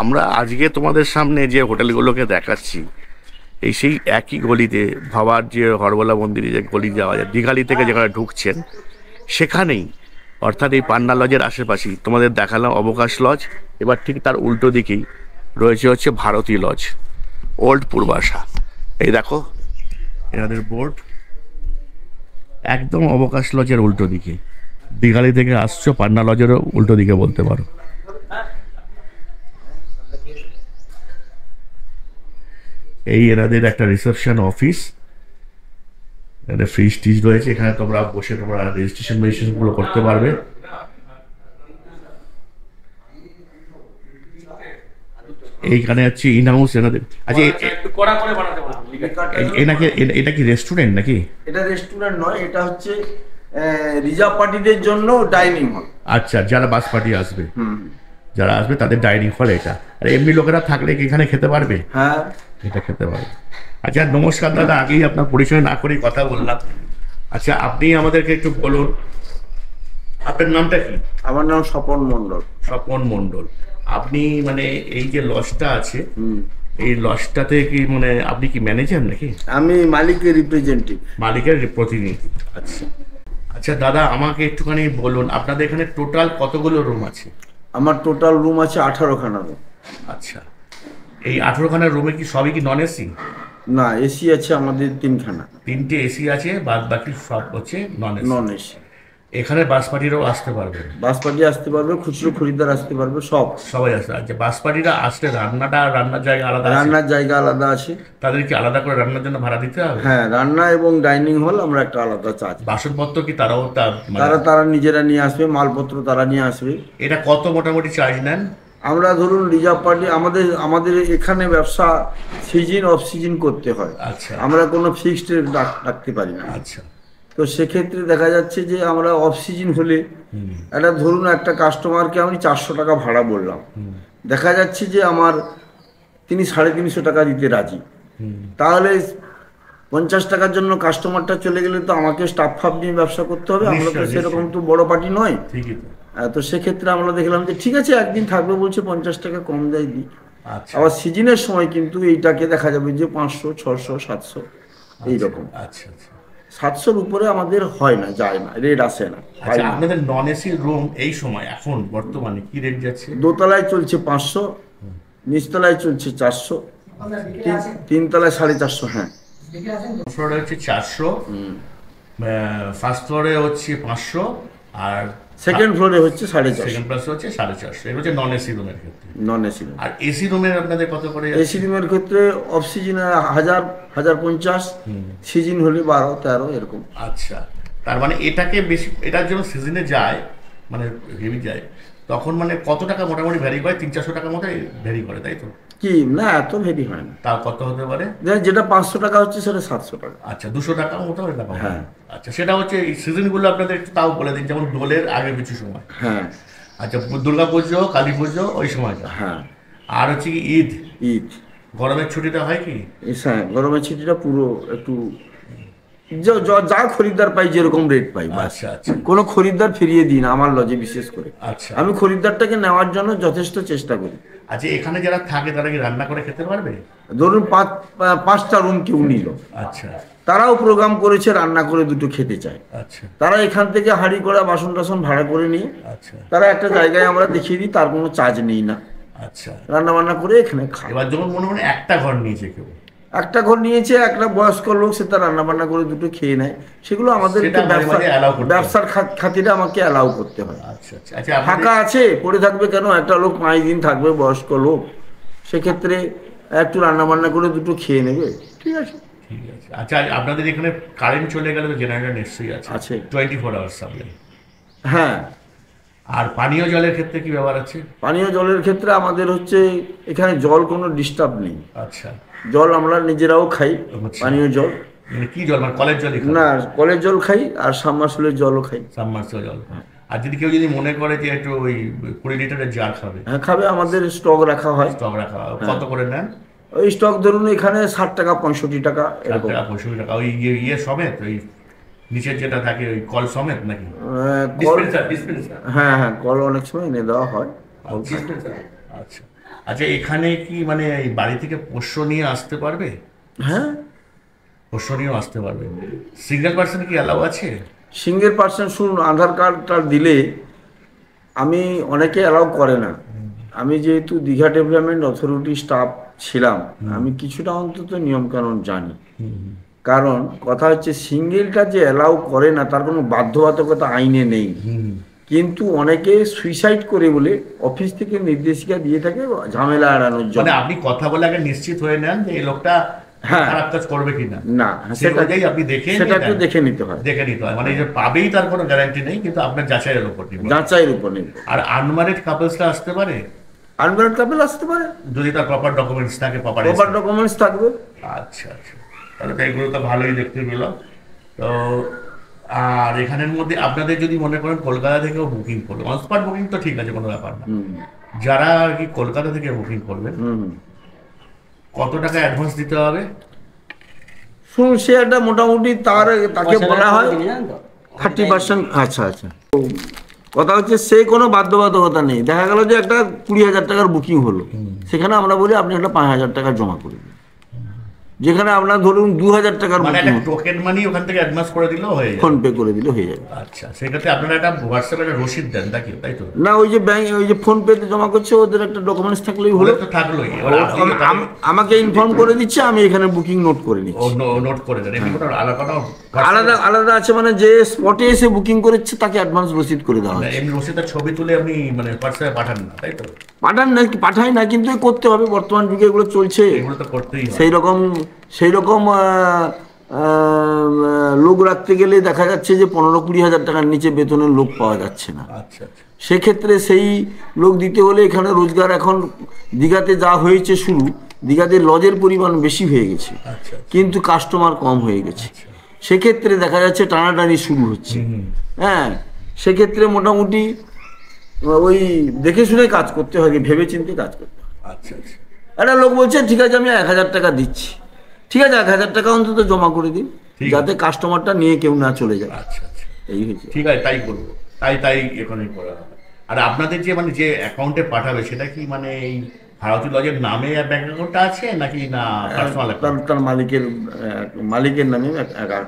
আমরা আজকে তোমাদের সামনে যে হোটেলগুলোকে দেখাচ্ছি এই সেই একই গলিতে ভাবার যে হরবলা মন্দিরে যে গলি যাওয়া যায় দীঘালি থেকে যেখানে ঢুকছেন সেখানেই, অর্থাৎ এই পান্না লজের আশেপাশেই তোমাদের দেখালাম অবকাশ লজ। এবার ঠিক তার উল্টো দিকেই রয়েছে হচ্ছে ভারতী লজ, ওল্ড পূর্বাশা। এই দেখো এনাদের বোর্ড, একদম অবকাশ লজের উল্টো দিকে। দীঘালি থেকে আসছো, পান্না লজেরও উল্টো দিকে বলতে পারো। এই এনাদের একটা রিসেপশন অফিস, এখানে ফ্রিজ টিজ রয়েছে, এখানে তোমরা বসে তোমরা রেজিস্ট্রেশন গুলো করতে পারবে। এইখানে হচ্ছে ইন হাউস এনাদের। আচ্ছা এনাকে, এটা কি রেস্টুরেন্ট নাকি? এটা রেস্টুরেন্ট নয়, এটা হচ্ছে রিজার্ভ পার্টিদের জন্য ডাইনিং হল। আচ্ছা, যারা বাস পার্টি আসবে, যারা আসবে তাদের ডাইনিং হল এটা। আর এমনি লোকেরা থাকলে কি এখানে খেতে পারবে? হ্যাঁ, এটা খেতে পারবে। আচ্ছা নমস্কার দাদা, আগেই আপনার পরিচয় না করেই কথা বললাম। আচ্ছা আপনি আমাদেরকে একটু বলুন আপনার নামটা কি? আমার নাম স্বপন মণ্ডল। স্বপন মণ্ডল। আপনি মানে এই যে লজটা আছে, এই লজটাতে কি মানে আপনি কি ম্যানেজার নাকি? আমি মালিকের রিপ্রেজেন্টেটিভ। মালিকের প্রতিনিধি। আচ্ছা আচ্ছা দাদা, আমাকে একটুখানি বলুন আপনাদের এখানে টোটাল কতগুলো রুম আছে? আমার টোটাল রুম আছে 18খানা রুম। আচ্ছা, এই 18খানা রুমে কি সবই কি নন এসি? না, এসি আছে আমাদের 3খানা। 3টে এসি আছে, বাদ বাকি সব হচ্ছে নন এসি। Non AC. এখানে বাস পার্টিরাও আসতে পারবে? বাস পার্টি আসতে পারবে, খুচরো খরিদ্দার আসতে পারবে, সবাই আসতে। আচ্ছা বাস পার্টিরা আসলে রান্নার জায়গা আলাদা আছে? রান্নার জায়গা আলাদা আছে। তাদেরকে আলাদা করে রান্নার জন্য ভাড়া দিতে হবে? হ্যাঁ, রান্না এবং ডাইনিং হল আমরা একটা আলাদা চার্জ। বাসনপত্র কি তারাও তারা নিজেরা নিয়ে আসবে, মালপত্র তারা নিয়ে আসবে। এটা কত মোটামুটি চার্জ নেন? আমরা ধরুন রিজার্ভ পার্টি, আমাদের এখানে ব্যবসা সিজন অফ সিজন করতে হয়। আচ্ছা, আমরা কোনো ফিক্সড রেট রাখতে পারি না। আচ্ছা, তো সেক্ষেত্রে দেখা যাচ্ছে যে আমরা অফ সিজন হলে ধরুন একটা কাস্টমারকে আমি 400 টাকা ভাড়া বললাম, দেখা যাচ্ছে যে তিনি 350 টাকা দিতে রাজি। তাহলে 50 টাকার জন্য কাস্টমারটা চলে গেলে তো আমাকে স্টাফ ফাফ নিয়ে ব্যবসা করতে হবে। আমরা তো সেরকম তো বড় পার্টি নয়। তো সেক্ষেত্রে আমরা দেখলাম যে ঠিক আছে, একদিন থাকবে বলছে 50 টাকা কম দেয় দিই। আবার সিজনের সময় কিন্তু এইটাকে দেখা যাবে যে 500, 600, 700 এইরকম। আচ্ছা আচ্ছা, 700-র উপরে আমাদের হয় না, যায় না, রেট আসে না। আপনাদের নন এসি রুম এই সময় এখন বর্তমানে কি রেট যাচ্ছে? দোতলায় চলছে 500, নিচতলায় চলছে 400, তিনতলায় 450। হ্যাঁ, ফ্লোরে হচ্ছে 400, ফার্স্ট ফ্লোরে হচ্ছে 500, আর সেকেন্ড ফ্লোরে হচ্ছে 450। সেকেন্ড প্লাস হচ্ছে 450। এটা হচ্ছে নন এসি রুমের ক্ষেত্রে। Non AC room. আর এসি রুমের আপনাদের কত করে? এসি রুমের ক্ষেত্রে অফ সিজনে 1000, 1050, সিজন হলে 12-13 এরকম। আচ্ছা, তার মানে এটাকে বেশি, এটার জন্য সিজনে যায় মানে হেভি যায়, তখন মানে কত টাকা মোটামুটি ভ্যারি করে? 300-400 টাকার মতো ভ্যারি করে, তাই তো? কি না, এত ভেরি হয় না। তাও কত হতে পারে? যেটা 500 টাকা হচ্ছে সেটা 700 টাকা। আচ্ছা, 200 টাকা মতো হয়ে টাকা। হ্যাঁ। আচ্ছা, সেটা হচ্ছে এই সিজনগুলো আপনাদের একটু তাও বলে দিন, যেমন দোলের আগে কিছু সময়। হ্যাঁ। আচ্ছা, দুর্গা পুজো, কালী পুজো, ওই সময়টা। হ্যাঁ। আর হচ্ছে কি ঈদ? ঈদ। গরমের ছুটিটা হয় কি? হ্যাঁ, গরমের ছুটিটা পুরো একটু যা খরিদ্দার পাই যেরকম রেট পাই। আচ্ছা আচ্ছা, কোনো খরিদ্দার ফিরিয়ে দিই না আমার লজে, বিশেষ করে। আচ্ছা, আমি খরিদ্দারটাকে নেওয়ার জন্য যথেষ্ট চেষ্টা করি। আচ্ছা, এখানে যারা থাকে তারা কি রান্না করে খেতে পারবে? ধরুন 5টা রুম কেউ নিল, আচ্ছা, তারাও প্রোগ্রাম করেছে রান্না করে দুটো খেতে চায়। আচ্ছা, তারা এখান থেকে হাঁড়ি করা বাসন টাসন ভাড়া করে নিয়ে আচ্ছা, তারা একটা জায়গায় আমরা দেখিয়ে দিই, তার কোনো চার্জ নেই না। আচ্ছা, রান্না বান্না করে এখানে খায়। এবার যখন মনে মনে একটা ঘর নিয়েছে কেউ, একটা ঘর নিয়েছে, একটা বয়স্ক লোক, সে তার রান্না বান্না করে দুটো খেয়ে নেয়, সেগুলো আমাদের ব্যবসার খাতিরে আমাকে অ্যালাউ করতে হয়। আচ্ছা আচ্ছা, ফাঁকা আছে পড়ে থাকবে কেন, একটা লোক 5 দিন থাকবে, বয়স্ক লোক, সেক্ষেত্রে একটু রান্না বান্না করে দুটো খেয়ে নেবে, ঠিক আছে। ঠিক আছে। আচ্ছা, আপনাদের এখানে কারেন্ট চলে গেলে তো জেনারেটর নিশ্চয়ই আছে? 24 আওয়ার্স সাপ্লাই। হ্যাঁ। আর পানীয় জলের ক্ষেত্রে কি ব্যাপার আছে? পানীয় জলের ক্ষেত্রে আমাদের হচ্ছে এখানে জল কোনো ডিস্টার্ব নেই। আচ্ছা, জল আমরা নিজেরাও খাই, পানীয় জল। মানে কি জল, মানে কলের জলই? না, কলের জল খাই, আর সাবমার্সিবলের জলও খাই। সাবমার্সিবল জল। আর যদি কেউ মনে করে যে একটু ওই 20 লিটারের জার খাবে? হ্যাঁ, খাবে, আমাদের স্টক রাখা হয়। স্টক রাখা হয়। কত করে নেন? ওই স্টক ধরুন এখানে 60 টাকা, 65 টাকা এরকম। 65 টাকা। ওই সমেত, ওই নিচের যেটা থাকে ওই কল সমেত নাকি? হ্যাঁ হ্যাঁ, কল অনেক সময় এনে দেওয়া হয়। আচ্ছা, আচ্ছা, এখানে কি মানে এই বাড়ি থেকে পোষ্য নিয়ে আসতে পারবে? হ্যাঁ, পোষ্য নিয়েও আসতে পারবে। সিঙ্গেল পার্সন কি অ্যালাউ আছে? সিঙ্গেল পার্সন শুনুন, আধার কার্ডটা দিলে আমি অনেকে অ্যালাউ করে না। আমি যেহেতু দীঘা ডেভেলপমেন্ট অথরিটি স্টাফ ছিলাম, আমি কিছুটা অন্তত নিয়মকানুন জানি। কারণ কথা হচ্ছে সিঙ্গেলটা যে অ্যালাউ করে না তার কোনো বাধ্যবাধকতা আইনে নেই, কিন্তু অনেকে সুইসাইড করে বলে অফিস থেকে নির্দেশিকা দিয়ে থাকে ঝামেলা এড়ানোর জন্য। মানে আপনি কথা বলে আগে নিশ্চিত হয়ে নেন যে এই লোকটা হ্যাঁ, খারাপ কাজ করবে কিনা। না, সেই অনুযায়ী আপনি দেখে সেটা একটু নেন। দেখে নিতে হয়। দেখে নিতে হয়, মানে এই যে পাবেই তার কোনো গ্যারান্টি নেই, কিন্তু আপনার যাচাইয়ের উপর নির্ভর। যাচাইয়ের উপর নির্ভর। আর আনম্যারিড কাপলসরা আসতে পারে আনম্যারিড কাপল আসতে পারে যদি তার প্রপার ডকুমেন্টস থাকে, প্রপার প্রপার। ডকুমেন্টস থাকবে। আচ্ছা আচ্ছা, তাহলে তো এগুলো তো ভালোই দেখতে পেলাম। তো আর এখানের মধ্যে আপনাদের যদি মনে করেন কলকাতা থেকেও বুকিং করবে, অন স্পট বুকিং তো ঠিক আছে, কোনো ব্যাপার না। যারা আর কি কলকাতা থেকে বুকিং করবেন, কত টাকা অ্যাডভান্স দিতে হবে? শুনুন, সে একটা মোটামুটি তাকে বলা হয় 30%। আচ্ছা আচ্ছা, কথা হচ্ছে সে কোনো বাধ্যবাধকতা নেই। দেখা গেল যে একটা 20,000 টাকার বুকিং হলো, সেখানে আমরা বলি আপনি একটা 5,000 টাকা জমা করে দিন। যেখানে আপনার ধরুন 2,000 টাকার মানে বুকিং, একটা টোকেন মানি ওখান থেকে অ্যাডভান্স করে দিলেও হয়ে যাবে, ফোন পে করে দিলে হয়ে যাবে। আচ্ছা, সেটাতে আপনারা একটা হোয়াটসঅ্যাপে একটা রসিদ দেন নাকি, তাই তো? না, ওই যে ব্যাংক, ওই যে ফোন পেতে জমা করছে ওদের একটা ডকুমেন্টস থাকলেই হলো। ওদের তো থাকলোই, এবার আপনি আমাকে ইনফর্ম করে দিচ্ছে, আমি এখানে বুকিং নোট করে নিচ্ছি। নোট করে দেন। এমনি কোনো আলাদা আলাদা আলাদা আছে, মানে যে স্পটে এসে বুকিং করেছে তাকে অ্যাডভান্স রসিদ করে দেওয়া হয়। এমনি রসিদের ছবি তুলে আপনি মানে হোয়াটসঅ্যাপে পাঠান না, তাই তো? পাঠান না, পাঠাই না, কিন্তু করতে হবে, বর্তমান যুগে এগুলো চলছে। এগুলো তো করতেই হয়। সেই রকম লোক রাখতে গেলে দেখা যাচ্ছে যে 15-20 হাজার টাকার নিচে বেতনের লোক পাওয়া যাচ্ছে না। আচ্ছা আচ্ছা, সেক্ষেত্রে সেই লোক দিতে হলে এখানে রোজগার এখন দীঘাতে যা হয়েছে শুরু, দীঘাতে লজের পরিমাণ বেশি হয়ে গেছে, আচ্ছা কিন্তু কাস্টমার কম হয়ে গেছে। সেক্ষেত্রে দেখা যাচ্ছে টানাটানি শুরু হচ্ছে। হ্যাঁ, সেক্ষেত্রে মোটামুটি ওই দেখে শুনে কাজ করতে হয়, ভেবে চিন্তে কাজ করতে হয়। আচ্ছা আচ্ছা, একটা লোক বলছে ঠিক আছে আমি 1,000 টাকা দিচ্ছি, ঠিক আছে 1,000 টাকা অন্তত জমা করে দিন, যাতে কাস্টমারটা নিয়ে কেউ না চলে যায়। আচ্ছা আচ্ছা, এই হয়েছে। ঠিক আছে, তাই করবো, তাই এখানে করা হবে। আর আপনাদের যে মানে যে অ্যাকাউন্টে পাঠাবে সেটা কি মানে এই ভারতী লজের নামে ব্যাংক অ্যাকাউন্টটা আছে নাকি না পার্সোনাল অ্যাকাউন্ট? তার মালিকের নামে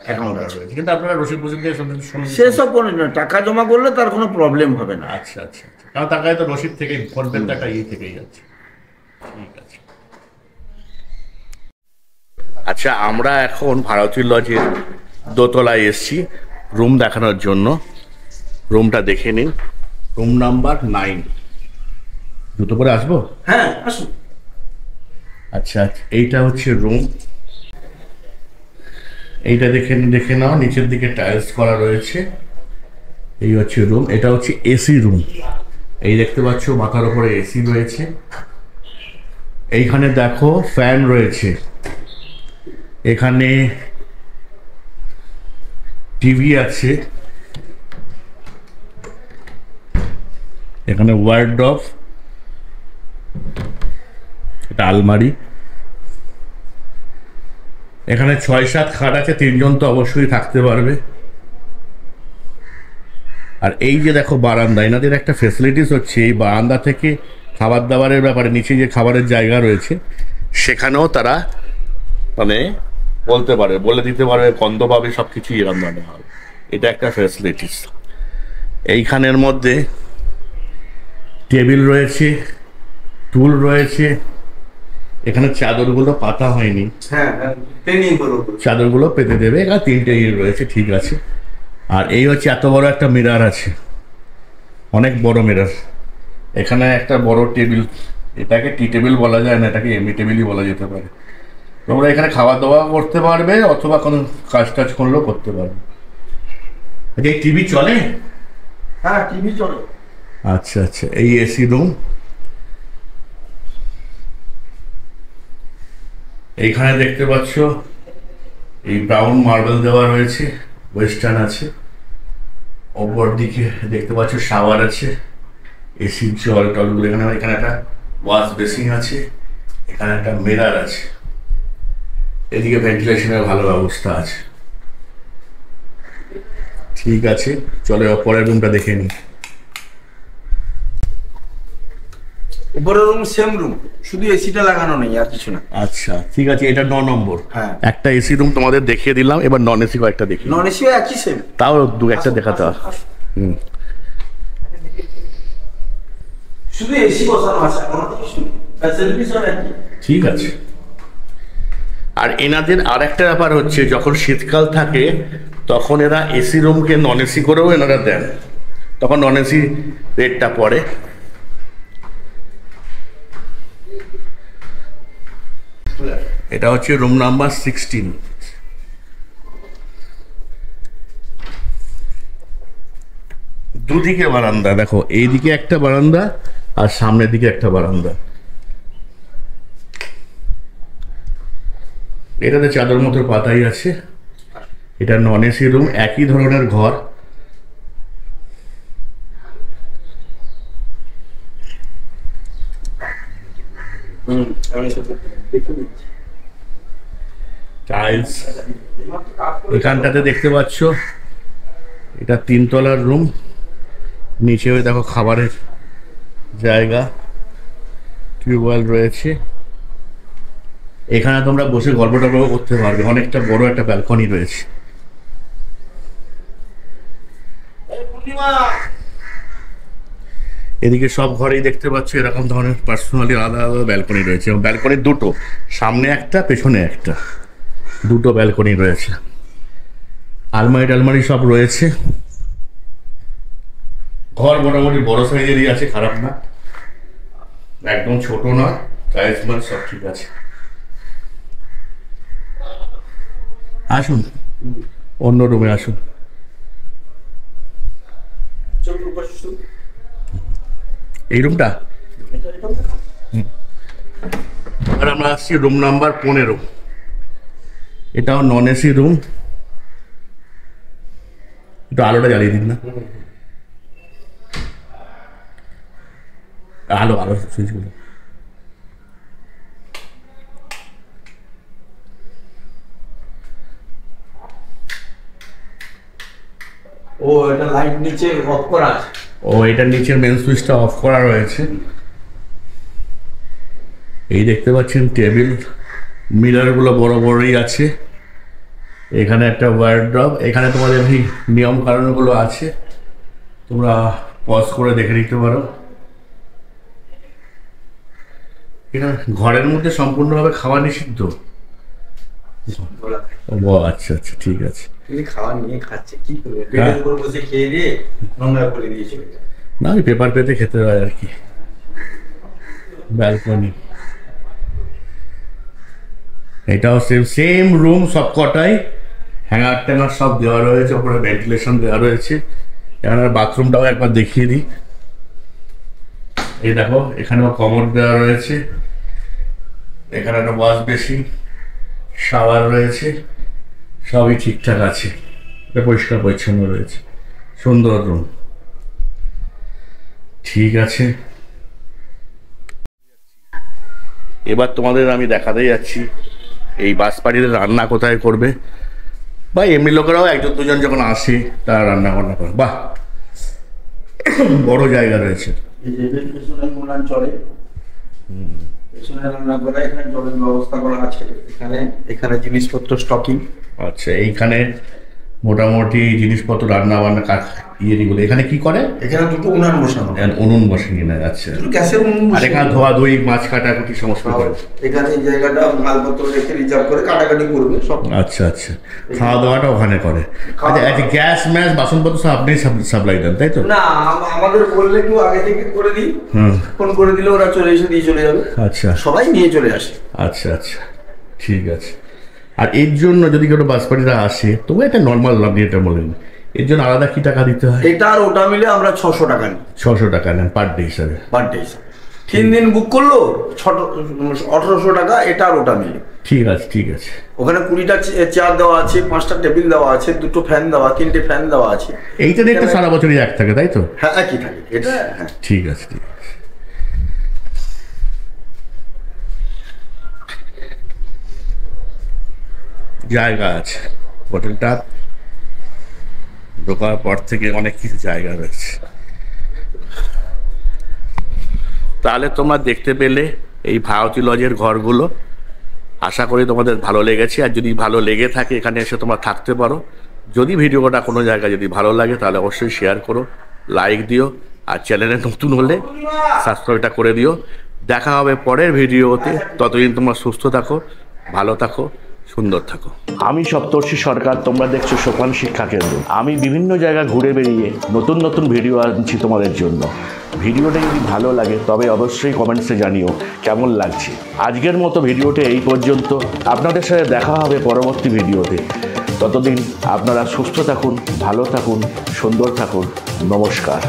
অ্যাকাউন্ট আছে, রয়েছে, কিন্তু আপনারা রসিদ ফসিদ দিয়ে সেসব কোনো না, টাকা জমা করলে তার কোনো প্রবলেম হবে না। আচ্ছা আচ্ছা আচ্ছা, কারণ তার কাছে তো রসিদ থেকেই ফোন পেতে একটা ইয়ে থেকেই যাচ্ছে। ঠিক আছে। আচ্ছা, আমরা এখন ভারতী লজের দোতলায় এসেছি রুম দেখানোর জন্য। রুমটা দেখে নিন, রুম নাম্বার 9। জুতো পরে আসবো? হ্যাঁ, আসুন। আচ্ছা, এইটা হচ্ছে রুম। এইটা দেখে নাও, নিচের দিকে টাইলস করা রয়েছে। এই হচ্ছে রুম, এটা হচ্ছে এসি রুম। এই দেখতে পাচ্ছ মাথার উপরে এসি রয়েছে। এইখানে দেখো ফ্যান রয়েছে, এখানে টিভি আছে, এখানে ওয়ার্ডরোব, এটা আলমারি, এখানে 6-7 খাট আছে, 3 জন তো অবশ্যই থাকতে পারবে। আর এই যে দেখো বারান্দা, এনাদের একটা ফেসিলিটিস হচ্ছে এই বারান্দা থেকে খাবার দাবারের ব্যাপারে, নিচে যে খাবারের জায়গা রয়েছে সেখানেও তারা মানে বলে দিতে পারবে, গন্ধ পাবে, সব কিছুই রান্না হবে। এটা একটা ফেসিলিটিস। এইখানের মধ্যে টেবিল রয়েছে, টুল রয়েছে, এখানে চাদরগুলো পাতা হয়নি, চাদরগুলো পেতে দেবে। এখানে 3টে ইয়ে রয়েছে, ঠিক আছে। আর এই হচ্ছে এত বড় একটা মিরর আছে, অনেক বড় মিরর। এখানে একটা বড় টেবিল, এটাকে টি টেবিল বলা যায় না, এটাকে এমনি টেবিলই বলা যেতে পারে। তোমরা এখানে খাওয়া দাওয়া করতে পারবে অথবা কোনো কাজ টাজ করলেও করতে পারবে। আচ্ছা, এই টিভি চলে? হ্যাঁ, টিভি চলে। আচ্ছা আচ্ছা, এই এসি রুম। এইখানে দেখতে পাচ্ছ এই ব্রাউন মার্বেল দেওয়া রয়েছে, ওয়েস্টার্ন আছে। ওপর দিকে দেখতে পাচ্ছ শাওয়ার আছে, এসির জল টলগুলো এখানে। এখানে একটা ওয়াশ বেসিন আছে, এখানে একটা মিরর আছে, এদিকে ভেন্টিলেশনের ভালো ব্যবস্থা আছে। ঠিক আছে, চলো পরের রুমটা দেখে নিই। উপরের রুম সেম রুম, শুধু এসিটা লাগানো নেই, আর কিছু না। আচ্ছা ঠিক আছে, এটা 9 নম্বর। হ্যাঁ। একটা এসি রুম তোমাদের দেখিয়ে দিলাম, এবার নন এসি কয়েকটা দেখি। নন এসিও একই সেম। তাও একটা দেখাতে হবে। হুম। শুধু এসি বসানো আছে, আমার তো কিছু ফ্যাসিলিটি সব একই। ঠিক আছে। আর এনাদের আর একটা ব্যাপার হচ্ছে, যখন শীতকাল থাকে তখন এরা এসি রুমকে নন এসি করেও এনারা দেন, তখন নন এসি রেটটা পড়ে। এটা হচ্ছে রুম নাম্বার 16। দুদিকে বারান্দা, দেখো এইদিকে একটা বারান্দা আর সামনের দিকে একটা বারান্দা। এটাতে চাদর মতো পাতাই আছে। এটা নন এসি রুম, একই ধরনের ঘর। টাইলস এখানটাতে দেখতে পাচ্ছ, এটা 3 তলার রুম। নিচে দেখো খাবারের জায়গা, টিউবওয়েল রয়েছে। এখানে তোমরা বসে গল্প টল্প করতে পারবে, অনেকটা বড় একটা ব্যালকনি রয়েছে। এদিকে সব ঘরেই দেখতে পাচ্ছ এরকম ধরনের পার্সোনালি আলাদা আলাদা ব্যালকনি রয়েছে, এবং ব্যালকনি দুটো, সামনে একটা পেছনে একটা, দুটো ব্যালকনি রয়েছে। আলমারি টালমারি সব রয়েছে। ঘর মোটামুটি বড় সাইজেরই আছে, খারাপ না, একদম ছোট নয়। টাইলস মাল সব ঠিক আছে। আসুন অন্য রুমে আসুন। এই রুমটা, আর আমরা আসছি রুম নাম্বার 15। এটাও নন এসি রুম। একটু আলোটা জ্বালিয়ে দিন না, আলো আলো সুইচগুলো। ও এটা লাইট নিচে অফ করা আছে। ও এটার নিচের মেন সুইচটা অফ করা রয়েছে। এই দেখতে পাচ্ছেন টেবিল, মিররগুলো বড় বড়ই আছে। এখানে একটা ওয়ারড্রব, এখানে তোমাদের এই নিয়ম কানুনগুলো আছে, তোমরা পজ করে দেখে নিতে পারো। এটা ঘরের মধ্যে সম্পূর্ণভাবে খাওয়া নিষিদ্ধ। ও আচ্ছা আচ্ছা, ঠিক আছে। তিনি খাওয়া নিয়ে খাচ্ছে, কি করবে, বেডের উপর বসে খেয়ে দিয়ে নোংরা করে দিয়ে চলে যায়। না, ওই পেপার পেতে খেতে হয় আর কি। ব্যালকনি, এটাও সেম সেম রুম, সব কটাই হ্যাঙ্গার ট্যাঙ্গার সব দেওয়া রয়েছে, ওপরে ভেন্টিলেশন দেওয়া রয়েছে। এখানে বাথরুমটাও একবার দেখিয়ে দিই। এই দেখো, এখানেও কমোড দেওয়া রয়েছে, এখানে একটা ওয়াশ বেসিন, শাওয়ার রয়েছে, সবই ঠিকঠাক আছে। এটা পরিষ্কার পরিচ্ছন্ন রয়েছে, সুন্দর রুম। ঠিক আছে, এবার তোমাদের আমি দেখাতে যাচ্ছি এই বাসপাড়িতে রান্না কোথায় করবে, বা এমনি লোকেরাও একজন দুজন যখন আসে তারা রান্না বান্না করে। বাহ, বড় জায়গা রয়েছে। চলে পেছনে রান্না করে, এখানে জলের ব্যবস্থা করা আছে। এখানে জিনিসপত্র স্টকিং। আচ্ছা, এইখানে মোটামুটি জিনিসপত্র রান্না বান্না ইয়েগুলো এখানে কি করে? এখানে দুটো উনান বসানো, উনুন বসিয়ে নেয়। আচ্ছা, গ্যাসের উনুন, আর এখানে ধোয়া ধুই, মাছ কাটাকুটি সমস্ত করে। এখানে এই জায়গাটা মালপত্র রেখে রিজার্ভ করে কাটাকাটি করবে সব। আচ্ছা আচ্ছা, খাওয়া দাওয়াটা ওখানে করে। আচ্ছা, গ্যাস ম্যাস বাসনপত্র সব আপনি সাপ্লাই দেন, তাই তো? না, আমাদের বললে কেউ আগে থেকে করে দিই, ফোন করে দিলে ওরা চলে এসে দিয়ে চলে যাবে। আচ্ছা, সবাই নিয়ে চলে আসে। আচ্ছা আচ্ছা, ঠিক আছে। আর এর জন্য যদি কোনো বাসপাড়িরা আসে, তবু একটা নর্মাল আপনি এটা বলেন, এর জন্য আলাদা কি টাকা দিতে হয়? এটা আর ওটা মিলে আমরা 600 টাকা নিই। 600 টাকা নেন পার ডে হিসাবে? পার ডে হিসাবে। 3 দিন বুক করলো 1800 টাকা, এটা আর ওটা মিলে। ঠিক আছে, ঠিক আছে। ওখানে 20টা চেয়ার দেওয়া আছে, 5টা টেবিল দেওয়া আছে, 2টো ফ্যান দেওয়া, 3টে ফ্যান দেওয়া আছে। এইটা দেখতে সারা বছরই এক থাকে, তাই তো? হ্যাঁ, একই থাকে এটা। হ্যাঁ, ঠিক আছে, ঠিক আছে। জায়গা আছে হোটেলটা, ঢোকার পর থেকে অনেক কিছু জায়গা রয়েছে। তাহলে তোমরা দেখতে পেলে এই ভারতী লজের ঘরগুলো। আশা করি তোমাদের ভালো লেগেছে, আর যদি ভালো লেগে থাকে এখানে এসে তোমরা থাকতে পারো। যদি ভিডিওটা কোনো জায়গায় যদি ভালো লাগে তাহলে অবশ্যই শেয়ার করো, লাইক দিও, আর চ্যানেলে নতুন হলে সাবস্ক্রাইবটা করে দিও। দেখা হবে পরের ভিডিওতে। ততদিন তোমরা সুস্থ থাকো, ভালো থাকো, সুন্দর থাকো। আমি সপ্তর্ষি সরকার, তোমরা দেখছো সোপান শিক্ষা কেন্দ্র। আমি বিভিন্ন জায়গা ঘুরে বেরিয়ে নতুন নতুন ভিডিও আনছি তোমাদের জন্য। ভিডিওটা যদি ভালো লাগে তবে অবশ্যই কমেন্টসে জানিও কেমন লাগছে। আজকের মতো ভিডিওটা এই পর্যন্ত। আপনাদের সাথে দেখা হবে পরবর্তী ভিডিওতে। ততদিন আপনারা সুস্থ থাকুন, ভালো থাকুন, সুন্দর থাকুন। নমস্কার।